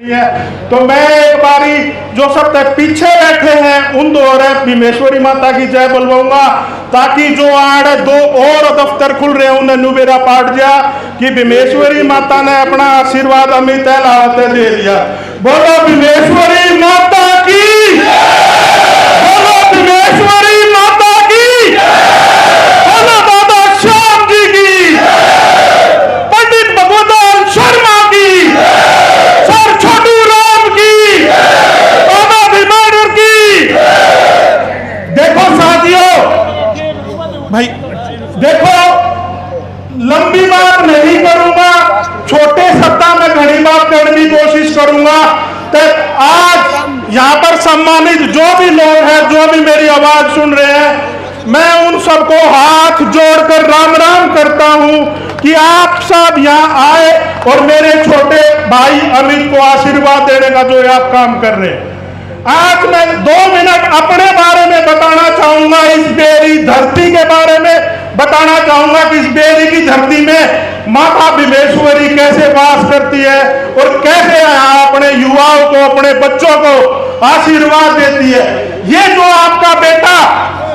तो मैं एक बारी जो सब पीछे बैठे हैं उन दोहरे भीमेश्वरी माता की जय बोलवाऊंगा, ताकि जो आड़ दो और दफ्तर खुल रहे हैं उन्हें नुबेरा पाट जा कि भीमेश्वरी माता ने अपना आशीर्वाद अमित लावते दे दिया। बोलो भीमेश्वरी माता की, बोलो भीमेश्वरी माता की, बोलो दादा श्याम जी की, पंडित भगवंत शर्मा की, सर छोटू राम की, बाबा भीमेश्वर की। देखो साथियों, भाई देखो, लंबी बात नहीं करूंगा, छोटे शब्दों में घनी बात करने की कोशिश करूंगा। तो आज यहाँ पर सम्मानित जो भी लोग हैं, जो भी मेरी आवाज सुन रहे हैं, मैं उन सबको हाथ जोड़कर राम राम करता हूं कि आप सब यहाँ आए और मेरे छोटे भाई अमित को आशीर्वाद देने का जो आप काम कर रहे हैं। आज मैं 2 मिनट अपने बारे में बताना चाहूंगा, इस बेरी धरती के बारे में बताना चाहूंगा कि इस बेरी की धरती में माता भीमेश्वरी कैसे वास करती है और कैसे अपने युवाओं को, अपने बच्चों को आशीर्वाद देती है। ये जो आपका बेटा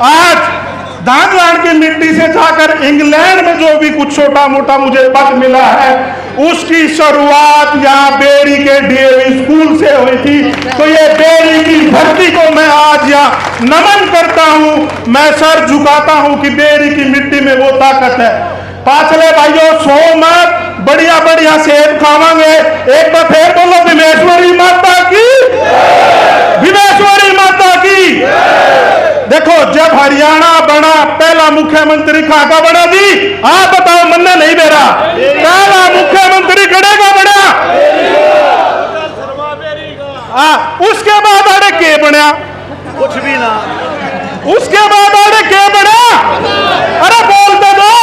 आज धानवाड़ की मिट्टी से जाकर इंग्लैंड में जो भी कुछ छोटा मोटा मुझे पद मिला है, उसकी शुरुआत यहाँ बेरी के डीएवी स्कूल से हुई थी। तो ये बेरी की धरती को मैं आज यहाँ नमन करता हूँ, मैं सर झुकाता हूँ कि बेरी की मिट्टी में वो ताकत है। पाछले भाइयों, सो मत, बढ़िया बढ़िया सेब खावांगे। एक बार फिर बोलो भीमेश्वरी माता की, भीमेश्वरी माता की। देखो, जब हरियाणा बना पहला मुख्यमंत्री खाका बना जी, आप बताओ, मन नहीं बेरा पहला मुख्यमंत्री कड़ेगा बना। उसके बाद अरे के बना, कुछ भी ना, उसके बाद अरे के बना, अरे बोलते दो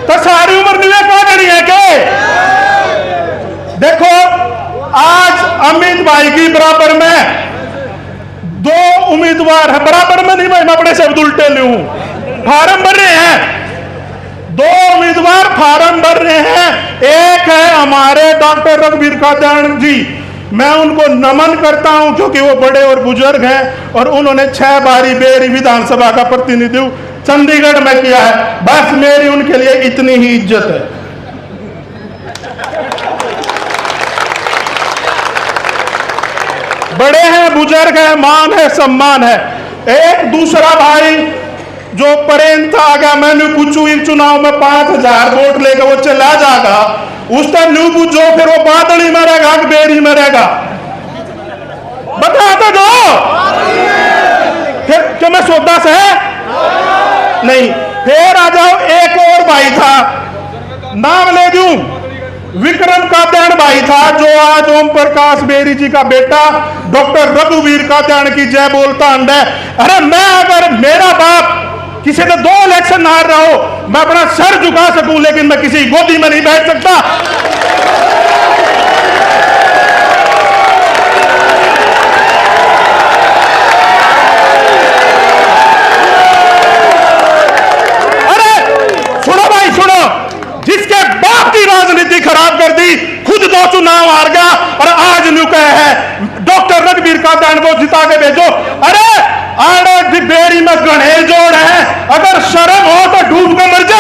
तो सारी उम्र निवे क्या करी है के। देखो, आज अमित भाई की बराबर में 2 उम्मीदवार है, बराबर में नहीं, मैं अपने शब्द उल्टे लूं, फार्म भर रहे हैं। 2 उम्मीदवार फार्म भर रहे हैं। एक है हमारे डॉक्टर रघुवीर कात्यायन जी, मैं उनको नमन करता हूं क्योंकि वो बड़े और बुजुर्ग हैं और उन्होंने 6 बारी बेरी विधानसभा का प्रतिनिधित्व चंडीगढ़ में किया है। बस मेरी उनके लिए इतनी ही इज्जत है। बड़े हैं, बुजुर्ग है, मान है, सम्मान है। एक दूसरा भाई जो परेंत आ गया, मैंने पूछू इन चुनाव में 5000 वोट लेकर वो चला जाएगा, उस टाइम न्यू पूछो, फिर वो बादल ही मरेगा कि बेरी मरेगा, बता तो दो। फिर क्यों मैं सौदा से नहीं। फिर आ जाओ, एक और भाई था, नाम ले दूं, विक्रम कात्यायन भाई था, जो आज ओम प्रकाश बेरी जी का बेटा डॉक्टर रघुवीर कात्यायन की जय बोलता है। अरे मैं, अगर मेरा बाप किसी ने 2 इलेक्शन हार रहा हो, मैं अपना सर झुका सकूं, लेकिन मैं किसी गोदी में नहीं बैठ सकता। अरे सुनो भाई, सुनो, जिसके बाप की राजनीति खराब कर दी, खुद 2 चुनाव हार गया और आज न्यू कहे है डॉक्टर रघुवीर कात्यायन को जिता के भेजो। अरे आड़े बेरी में गणेश जोड़ है, अगर शर्म हो तो डूब कर मर जा।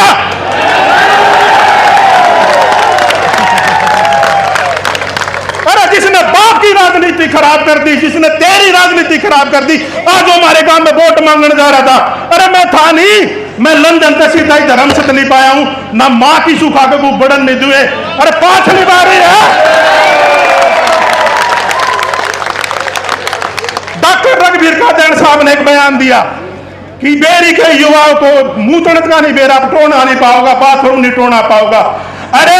अरे जिसने बाप की राजनीति खराब कर दी, जिसने तेरी राजनीति खराब कर दी, आज हमारे गांव में वोट मांगने जा रहा था। अरे मैं था नहीं, मैं लंदन से सीधा ही धर्म से नहीं पाया हूं, ना मां की सुखा के बड़न नहीं दुए। अरे 5वीं बारी है। डॉक्टर रघुवीर कात्यायन साहब ने एक बयान दिया कि बेरी के युवाओं को मुंह का नहीं, बेरा टोना नहीं पाओगा, बाथरूम नहीं टोना पाओगा। अरे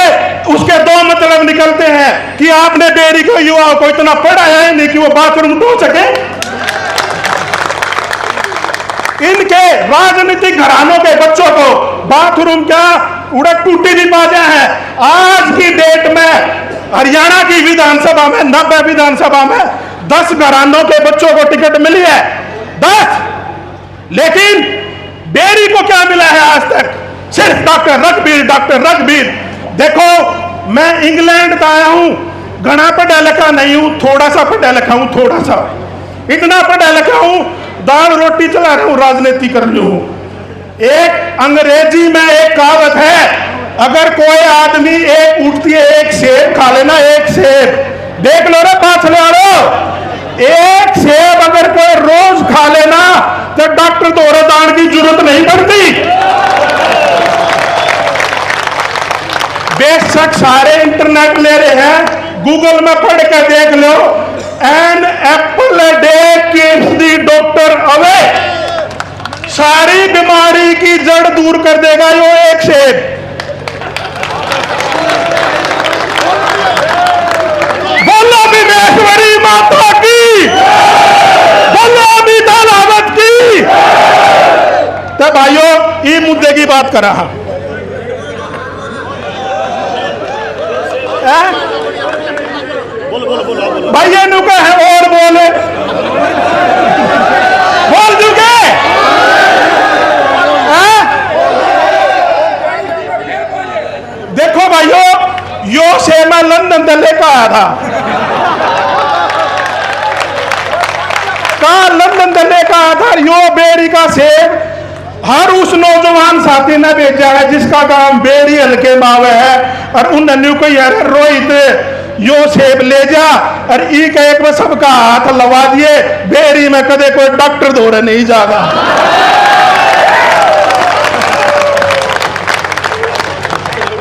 उसके 2 मतलब निकलते हैं कि आपने बेरी के युवाओं को इतना पढ़ाया है नहीं कि वो बाथरूम टो सके। इनके राजनीतिक घरानों के बच्चों को बाथरूम क्या उड़क टूटी भी बाजा है। आज की डेट में हरियाणा की विधानसभा में, 90 विधानसभा में 10 घरानों के बच्चों को टिकट मिली है, 10। लेकिन बेरी को क्या मिला है आज तक? सिर्फ डॉक्टर रघुवीर, डॉक्टर रघुवीर। देखो, मैं इंग्लैंड का आया हूं, घना पढ़ा लिखा नहीं हूं, थोड़ा सा पढ़ा लिखा हूं, थोड़ा सा, इतना पढ़ा लिखा हूं, दाल रोटी चला रहा हूं, राजनीति कर रही हूं। एक अंग्रेजी में एक कहावत है, अगर कोई आदमी एक उठती है एक सेब खा लेना, एक सेब, देख लो रे पाछले वालों, एक सेब अगर कोई रोज खा लेना तो डॉक्टर दौरे दान की जरूरत नहीं पड़ती। बेशक सारे इंटरनेट ले रहे हैं, गूगल में पढ़ के देख लो, an apple a day keeps the doctor away, सारी बीमारी की जड़ दूर कर देगा यो एक सेब। बोलो विमेश्वरी माता की, बोलो अमिता लावत की। तो भाइयों ये मुद्दे की बात कर रहा, भाई ये नुका है और बोले बोल चुके। देखो भाइयों, यो से मैं लंदन से लेकर आया था, कहा लंदन से लेकर आया था, यो बेरी का सेब हर उस नौजवान साथी ने बेचा है जिसका काम बेरी हल्के मावे है, और उन्होंने कोई यार रोहित यो सेब ले जा, और ई के एक में सबका हाथ लगा दिए, बेरी में कदे कोई डॉक्टर दौड़े नहीं जागा।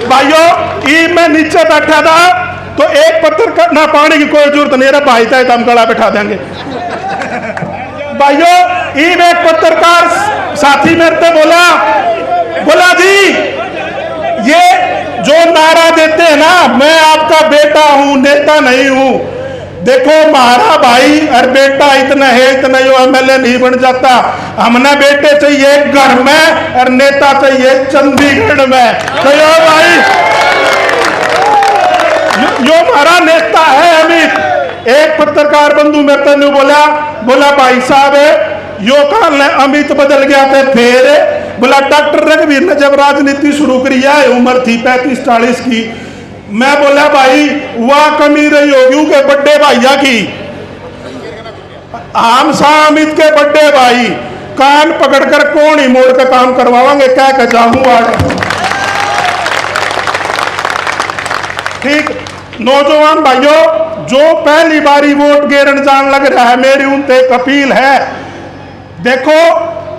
भाइयों ई में नीचे बैठा था तो एक पत्थर ना पाने की कोई जरूरत नहीं, रहा भाई चाहे हम गला बैठा देंगे। भाइयों ई में एक पत्रकार साथी मेरे से बोला जी ये जो नारा देते हैं ना, मैं आपका बेटा हूं, नेता नहीं हूं, देखो हमारा भाई और बेटा इतना है, इतना जो एमएलए नहीं बन जाता, हमने बेटे चाहिए घर में और नेता चाहिए चंडीगढ़ में। तो यो भाई यो हमारा नेता है अमित। एक पत्रकार बंधु मेरे से बोला भाई साहब यो काल अमित बदल गया था, फिर बोला डॉक्टर रघुवीर ने जब राजनीति शुरू करी है उम्र थी 35-40 की। मैं बोला भाई वह कमी रही होगी के बड़े भैया की, हम सा अमित के बड़े भाई कान पकड़कर कौन ही मोड़ के काम करवाएंगे, क्या कह जाऊं आज। ठीक नौजवान भाइयों, जो पहली बारी वोट गिरन जान लग रहा है, मेरी उनसे एक अपील है, देखो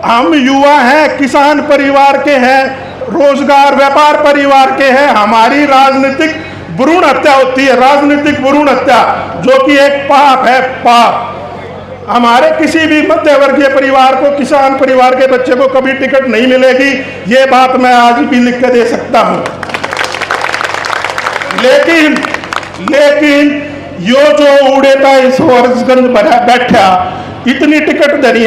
हम युवा हैं, किसान परिवार के हैं, रोजगार व्यापार परिवार के हैं, हमारी राजनीतिक भ्रूण हत्या होती है, राजनीतिक भ्रूण हत्या जो कि एक पाप है, पाप। हमारे किसी भी मध्य वर्गीय परिवार को, किसान परिवार के बच्चे को कभी टिकट नहीं मिलेगी, ये बात मैं आज भी लिख के दे सकता हूं। लेकिन यो जो उड़ेता इस वर्षगंज भरा बैठा, इतनी टिकट धरी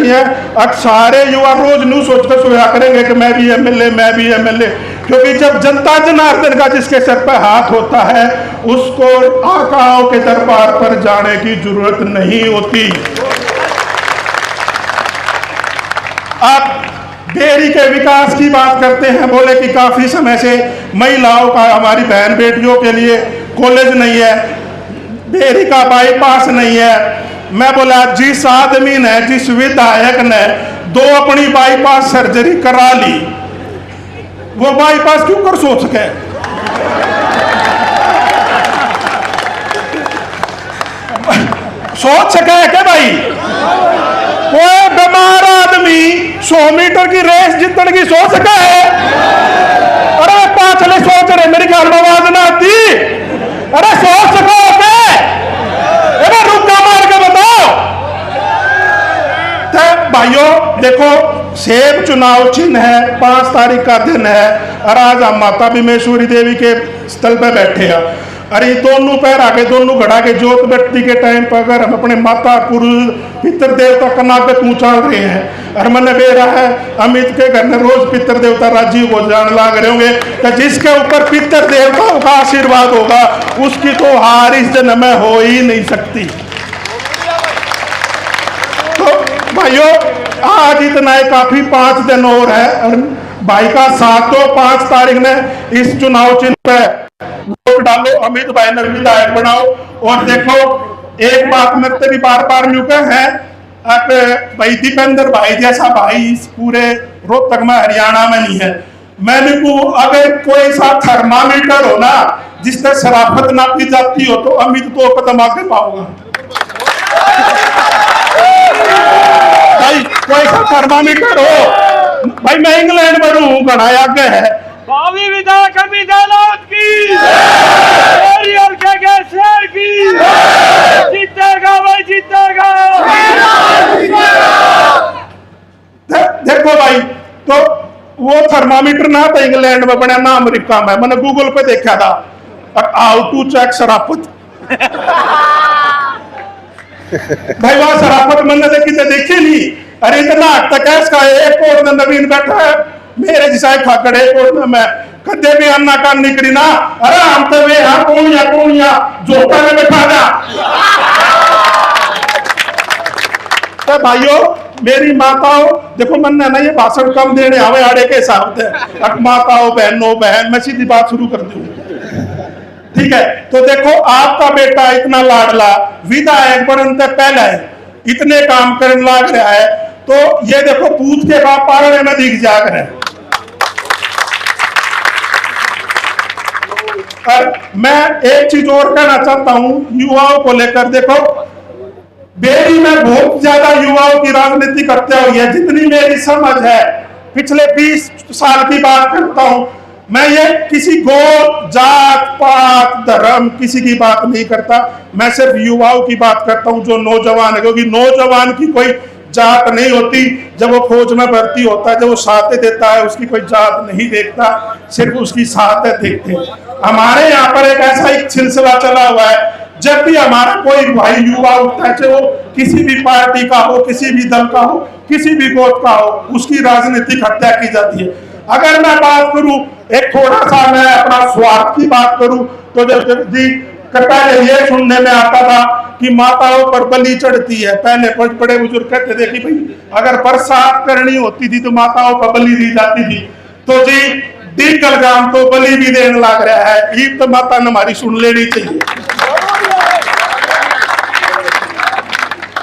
है, अब सारे युवा रोज न्यू सोचकर सोया करेंगे कि मैं भी एमएलए, क्योंकि जब जनता जनार्दन का जिसके सर पर हाथ होता है उसको आकाओं के दरबार पर जाने की जरूरत नहीं होती। अब डेयरी के विकास की बात करते हैं, बोले कि काफी समय से महिलाओं का, हमारी बहन बेटियों के लिए कॉलेज नहीं है, डेयरी का बाईपास नहीं है। मैं बोला जिस आदमी ने, जिस विधायक ने 2 अपनी बाईपास सर्जरी करा ली, वो बाईपास क्यों कर सोच सके? सोच सके क्या भाई? कोई बीमार आदमी 100 मीटर की रेस जीतने की सोच सका है? अरे पाछले सोच रहे, मेरी ख्याल में आवाज ना आती। अरे सोच सको भाइयों, देखो सेब चुनाव चिन्ह है, 5 तारीख का दिन है, और आज हम माता विमेश्वरी देवी के स्थल पर बैठे हैं। अरे दोनों पैर आगे, दोनों घड़ा के जोत बैठती के टाइम पर अगर हम अपने माता पुरुष पितर देवता कनागत उछाल रहे हैं, और मन बेरा है अमित के घर में रोज पितर देवता राजीव को जान लाग रहे होंगे, तो जिसके ऊपर पितर देवताओं का आशीर्वाद होगा उसकी तो हार इस जन्म में हो ही नहीं सकती। भाइयों आज इतना है, काफी 5 दिन और है, और भाई का 7-5 तारीख ने इस चुनाव चिन्ह पे वोट डालो, अमित भाई ने विधायक बनाओ। और देखो एक बात मेरे भी बार बार न्यूके हैं, अब भाई दीपेंद्र भाई जैसा भाई इस पूरे रोहतक में हरियाणा में नहीं है। मैंने को अगर कोई सा थर्मामीटर हो ना जिससे शराफत नापी जाती हो तो अमित 2 कदम आगे पाओगे भाई। कोई सा थर्मामीटर हो भाई, मैं इंग्लैंड में हूँ, घना आगे है। भावी विधायक अमित गहलोत की और शेर की जीतेगा भाई, जीतेगा। देखो भाई, तो वो थर्मामीटर ना था इंग्लैंड में बना ना अमेरिका में, मैंने गूगल पे देखा था, हाउ टू चेक शराफत। भाई वहां शराफत मैंने देखी नहीं। अरे इतना तक है इसका, एक और नवीन बैठा है मेरे जैसा खाकड़े और मैं कदे भी अन्ना काम नहीं करी ना। अरे हम तो वे हाँ कौन या जोता में बैठा जा। तो भाइयों मेरी माताओं देखो, मैंने ना ये भाषण कम देने आवे आड़े के हिसाब से, माताओं बहन मैं सीधी बात शुरू कर दूं, ठीक है। तो देखो आपका बेटा इतना लाडला विधायक बनने पहले इतने काम करने लग रहा है, तो ये देखो पूछ के बाप पालने में दिख जाग रहे हैं। और मैं एक चीज और कहना चाहता हूं युवाओं को लेकर, देखो बेरी में बहुत ज्यादा युवाओं की राजनीति करते हुए है, जितनी मेरी समझ है पिछले 20 साल की बात करता हूं मैं। ये किसी गोत्र जात पात धर्म किसी की बात नहीं करता, मैं सिर्फ युवाओं की बात करता हूं जो नौजवान है, क्योंकि नौजवान की कोई जात नहीं होती। जब वो फौज में भर्ती होता है, जब वो शहादत देता है, उसकी कोई जात नहीं देखता, सिर्फ उसकी शहादत देखते हैं। हमारे यहाँ पर एक ऐसा एक सिलसिला चला हुआ है, जब भी हमारा कोई भाई युवा उठता है, चाहे वो किसी भी पार्टी का हो, किसी भी दल का हो, किसी भी गोत्र का हो, उसकी राजनीतिक हत्या की जाती है। अगर मैं बात करूं एक थोड़ा सा मैं अपना स्वार्थ की बात करूं, तो जब जी पहले ये सुनने में आता था कि माताओं पर बलि चढ़ती है। पहले बड़े बुजुर्ग कहते थे कि भाई अगर बरसात करनी होती थी तो माताओं पर बलि दी जाती थी। तो जी डीकल ग्राम तो बलि भी देने लग रहा है, ये तो माता ने हमारी सुन लेनी चाहिए,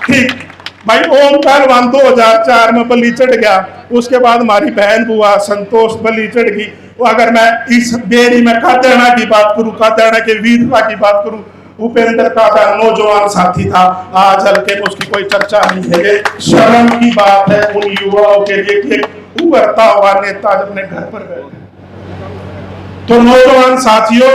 ठीक भाई। ओम पहलवान 2004 में बलि चढ़ गया, उसके बाद हमारी बहन बुआ संतोष बलि चढ़ गई। अगर मैं इस बेरी में कादेना की बात करूं, कादेना के वीरता की बात करूं, उपेंद्र कादा नौजवान साथी था, आज हल्के में उसकी कोई चर्चा नहीं है। शर्म की बात है उन युवाओं के लिए कि उभरता हुआ नेता अपने घर पर बैठे। तो नौजवान साथियों,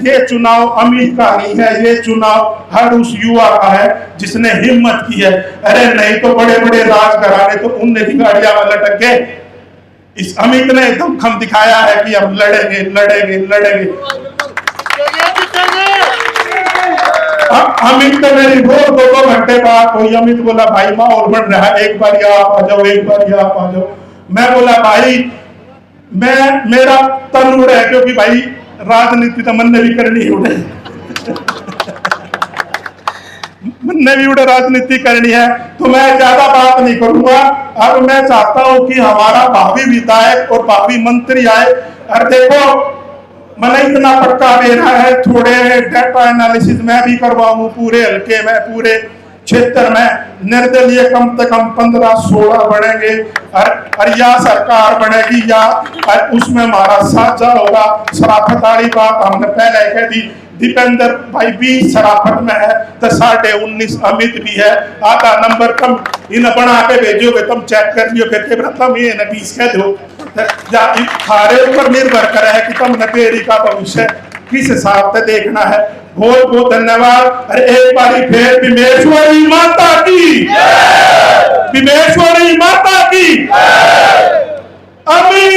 ये चुनाव अमित का नहीं है, ये चुनाव हर उस युवा का है जिसने हिम्मत की है। अरे नहीं तो बड़े बड़े राजघराने तो उनने ही गाड़ियां में लटक गए, इस अमित ने दमखम दिखाया है कि हम लड़ेंगे लड़ेंगे लड़ेंगे। अमित तो मेरी रोज 2-2 घंटे बात हुई। अमित बोला भाई माहौल बन रहा है, एक बार आप आ जाओ, एक बार आप आ जाओ। मैं बोला भाई मेरा तन उड़े, क्योंकि भाई राजनीति तो मन ने भी करनी उड़े मन ने भी उड़े राजनीति करनी है, तो मैं ज्यादा बात नहीं करूंगा। अब मैं चाहता हूं कि हमारा भावी विधायक और भावी मंत्री आए। और देखो मैंने इतना पक्का देना है, थोड़े डाटा एनालिसिस में भी करवाऊं पूरे हल्के में, पूरे क्षेत्र में निर्दलीय कम से कम 15-16 बनेंगे, और या सरकार बनेगी या उसमें हमारा साझा होगा। शराफत वाली बात हमने पहले कह दी, दीपेंद्र भाई 20 शराफत में है तो 19.5 अमित भी है, आधा नंबर कम इन्हें बना के भेजोगे, तुम चेक कर लियो फिर के तुम ये 20 कह दो, थारे ऊपर निर्भर करे है कि तुमने बेरी का भविष्य किस हिसाब से देखना है। बहुत बहुत धन्यवाद। अरे एक बारी फिर विमेश्वरी माता की, विमेश्वरी माता की, अमित